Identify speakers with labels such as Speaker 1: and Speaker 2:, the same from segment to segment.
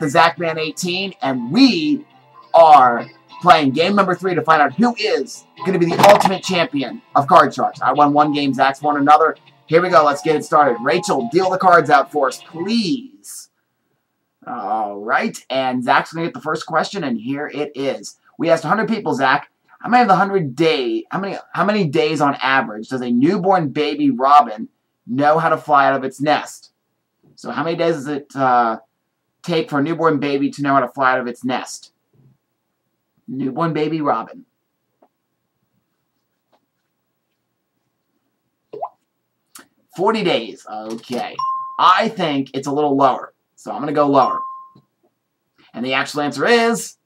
Speaker 1: the Zachman18, and we are playing game number 3 to find out who is going to be the ultimate champion of Card Sharks. I won one game, Zach's won another. Here we go, let's get it started. Rachel, deal the cards out for us, please. All right, and Zach's going to get the first question, and here it is. We asked 100 people, Zach, how many days on average does a newborn baby robin know how to fly out of its nest? So how many days does it take for a newborn baby to know how to fly out of its nest? Newborn baby robin. $40 days. Okay. I think it's a little lower, so I'm going to go lower. And the actual answer is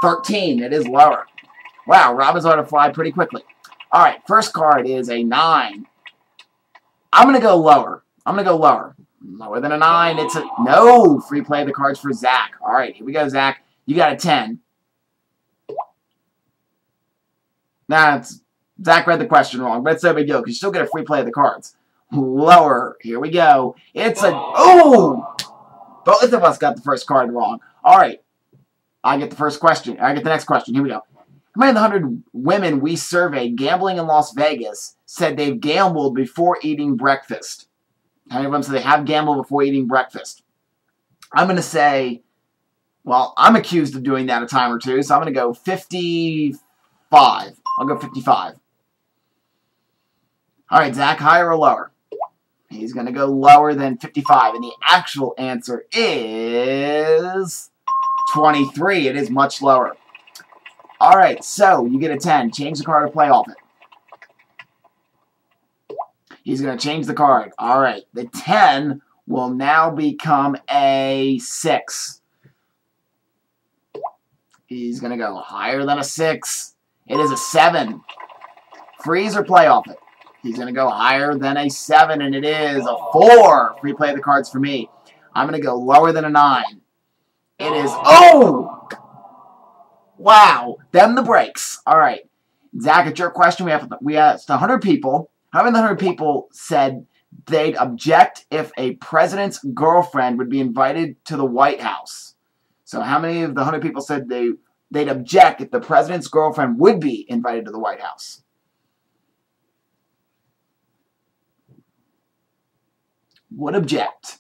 Speaker 1: 13. It is lower. Wow, robins know how to fly pretty quickly. All right, first card is a 9. I'm going to go lower. I'm going to go lower. Lower than a 9. It's a... No! Free play of the cards for Zach. All right, here we go, Zach. You got a 10. Nah, Zach read the question wrong, but it's no big deal because you still get a free play of the cards. Lower. Here we go. It's a... Oh! Both of us got the first card wrong. All right. I get the first question. I get the next question. Here we go. How many of the 100 women we surveyed gambling in Las Vegas said they've gambled before eating breakfast? How many of them said they have gambled before eating breakfast? I'm going to say, well, I'm accused of doing that a time or two, so I'm going to go 55. I'll go 55. All right, Zach, higher or lower? He's going to go lower than 55, and the actual answer is 23. It is much lower. All right, so you get a 10. Change the card to play off it. He's going to change the card. All right, the 10 will now become a 6. He's going to go higher than a 6. It is a 7. Freeze or play off it. He's going to go higher than a 7, and it is a 4. Free play of the cards for me. I'm going to go lower than a 9. It is... Oh! Wow. Them the breaks. All right. Zach, it's your question. We asked 100 people. How many of the 100 people said they'd object if a president's girlfriend would be invited to the White House? So how many of the 100 people said they'd object if the president's girlfriend would be invited to the White House? Would object.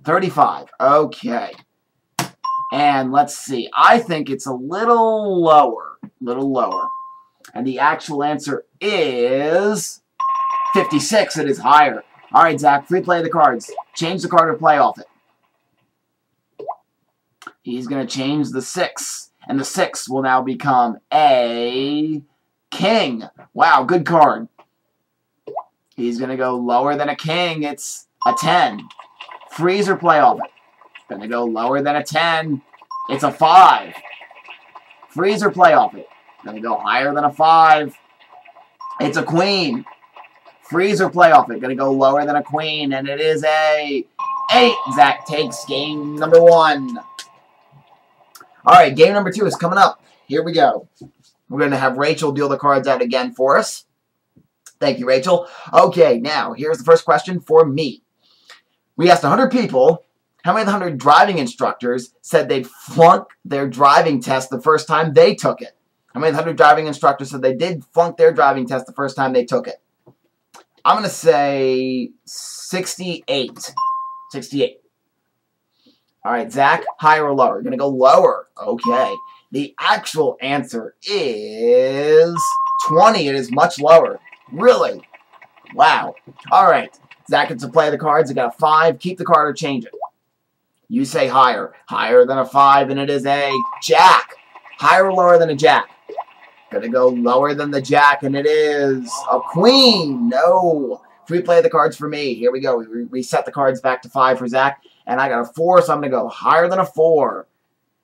Speaker 1: 35. Okay. And let's see. I think it's a little lower. And the actual answer is 56. It is higher. All right, Zach. Free play of the cards. Change the card to play off it. He's going to change the 6. And the 6 will now become a king. Wow, good card. He's going to go lower than a king. It's a 10. Freeze or play off it. Going to go lower than a 10. It's a 5. Freeze or play off it. Going to go higher than a 5. It's a queen. Freeze or play off it. Going to go lower than a queen. And it is a 8. Zach takes game number 1. All right, game number 2 is coming up. Here we go. We're going to have Rachel deal the cards out again for us. Thank you, Rachel. Okay, now, here's the first question for me. We asked 100 people, how many of the 100 driving instructors said they'd flunk their driving test the first time they took it? How many of the 100 driving instructors said they did flunk their driving test the first time they took it? I'm going to say 68. 68. All right, Zach, higher or lower? You're going to go lower. Okay. The actual answer is 20. It is much lower. Really? Wow. All right. Zach gets to play the cards. I got a 5. Keep the card or change it. You say higher. Higher than a 5, and it is a jack. Higher or lower than a jack? Gonna go lower than the jack, and it is a queen. No. Free play the cards for me. Here we go. We reset the cards back to 5 for Zach, and I got a 4, so I'm gonna go higher than a 4.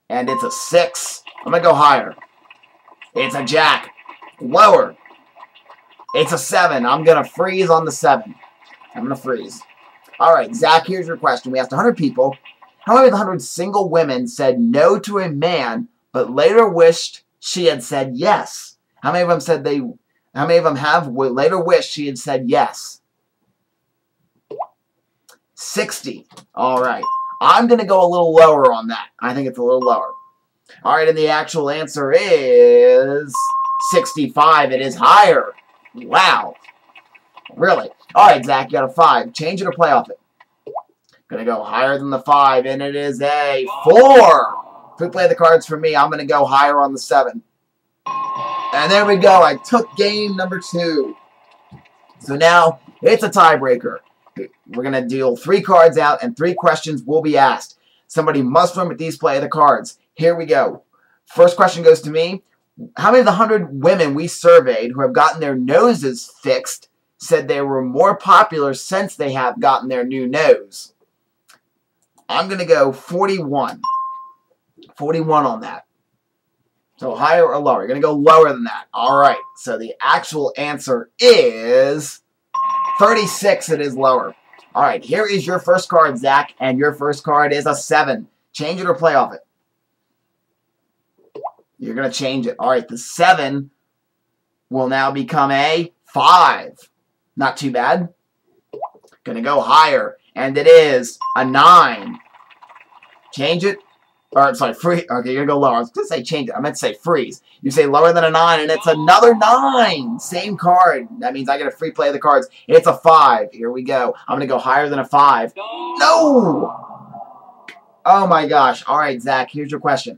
Speaker 1: And it's a 6. I'm gonna go higher. It's a jack. Lower. It's a 7. I'm gonna freeze on the 7. I'm going to freeze. All right, Zach, here's your question. We asked 100 people. How many of the 100 single women said no to a man, but later wished she had said yes? How many of them said how many of them have later wished she had said yes? 60. All right. I'm going to go a little lower on that. I think it's a little lower. All right, and the actual answer is 65. It is higher. Wow. Really? All right, Zach, you got a 5. Change it or play off it. Going to go higher than the 5, and it is a 4. If we play the cards for me, I'm going to go higher on the 7. And there we go. I took game number 2. So now it's a tiebreaker. We're going to deal 3 cards out, and 3 questions will be asked. Somebody must win with these play of the cards. Here we go. First question goes to me. How many of the 100 women we surveyed who have gotten their noses fixed said they were more popular since they have gotten their new nose? I'm going to go 41. 41 on that. So higher or lower? You're going to go lower than that. All right. So the actual answer is 36. It is lower. All right. Here is your first card, Zach. And your first card is a 7. Change it or play off it. You're going to change it. All right. The 7 will now become a 5. Not too bad. Going to go higher. And it is a 9. Change it. Or, sorry, freeze. Okay, you're going to go lower. I was going to say change it. I meant to say freeze. You say lower than a 9, and it's another 9. Same card. That means I get a free play of the cards. It's a 5. Here we go. I'm going to go higher than a 5. No! Oh, my gosh. All right, Zach, here's your question.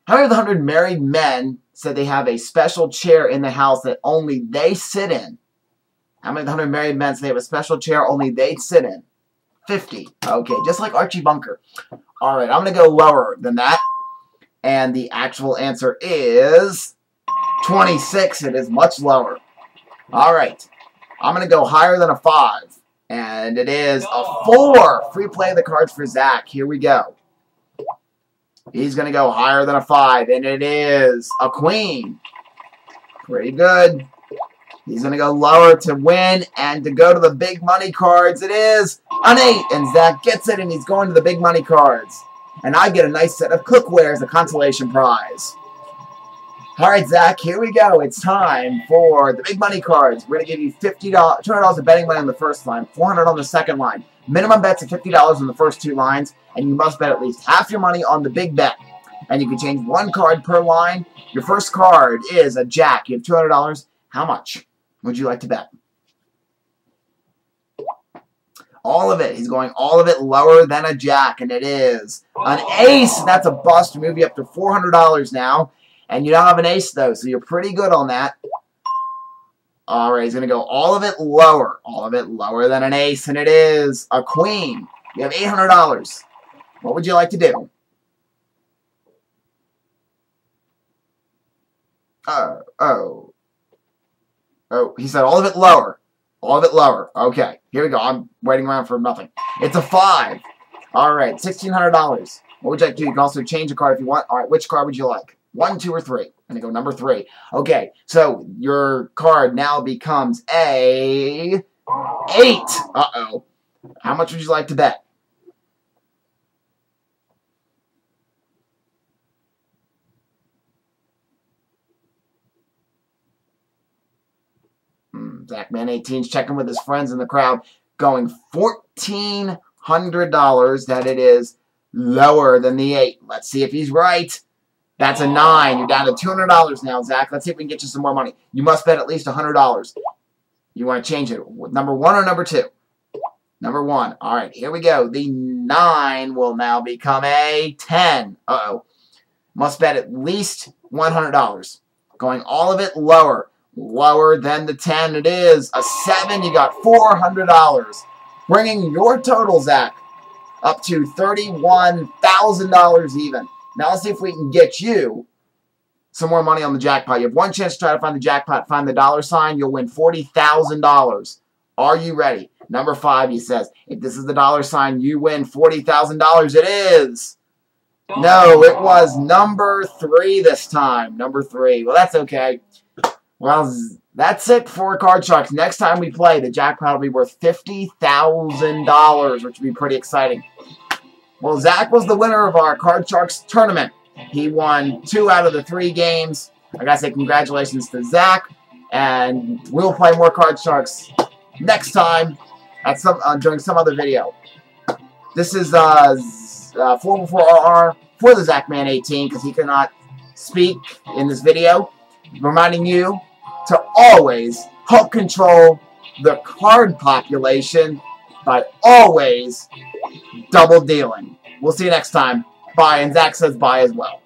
Speaker 1: How many of the 100 married men said they have a special chair in the house that only they sit in? How many of the 100 married men say they have a special chair only they sit in? 50. Okay, just like Archie Bunker. All right, I'm going to go lower than that. And the actual answer is 26. It is much lower. All right, I'm going to go higher than a 5. And it is a 4. Free play of the cards for Zach. Here we go. He's going to go higher than a 5. And it is a queen. Pretty good. He's going to go lower to win and to go to the big money cards. It is an 8. And Zach gets it, and he's going to the big money cards. And I get a nice set of cookware as a consolation prize. All right, Zach, here we go. It's time for the big money cards. We're going to give you $50, $200 of betting money on the first line, $400 on the second line. Minimum bets of $50 on the first 2 lines, and you must bet at least half your money on the big bet. And you can change 1 card per line. Your first card is a jack. You have $200. How much would you like to bet? All of it. He's going all of it lower than a jack, and it is an ace. That's a bust. Move you up to $400 now. And you don't have an ace, though, so you're pretty good on that. All right, he's going to go all of it lower. All of it lower than an ace, and it is a queen. You have $800. What would you like to do? Oh, he said all of it lower. All of it lower. Okay, here we go. I'm waiting around for nothing. It's a 5. All right, $1,600. What would you like to do? You can also change a card if you want. All right, which card would you like? 1, 2, or 3? I'm going to go number 3. Okay, so your card now becomes a 8. Uh-oh. How much would you like to bet? thezachman18's checking with his friends in the crowd, going $1,400. That it is lower than the 8. Let's see if he's right. That's a 9. You're down to $200 now, Zach. Let's see if we can get you some more money. You must bet at least $100. You want to change it. Number 1 or number 2? Number 1. All right, here we go. The 9 will now become a 10. Uh-oh. Must bet at least $100. Going all of it lower. Lower than the 10. It is a 7. You got $400. Bringing your total, Zach, up to $31,000 even. Now let's see if we can get you some more money on the jackpot. You have 1 chance to try to find the jackpot. Find the dollar sign. You'll win $40,000. Are you ready? Number 5, he says. If this is the dollar sign, you win $40,000. It is. No, it was number 3 this time. Number 3. Well, that's okay. Well, that's it for Card Sharks. Next time we play, the jackpot will be worth $50,000, which would be pretty exciting. Well, Zach was the winner of our Card Sharks tournament. He won 2 out of the 3 games. I gotta say congratulations to Zach. And we'll play more Card Sharks next time at during some other video. This is is 444RR for the thezachman18 because he cannot speak in this video. Reminding you to always help control the card population by always double dealing. We'll see you next time. Bye. And Zach says bye as well.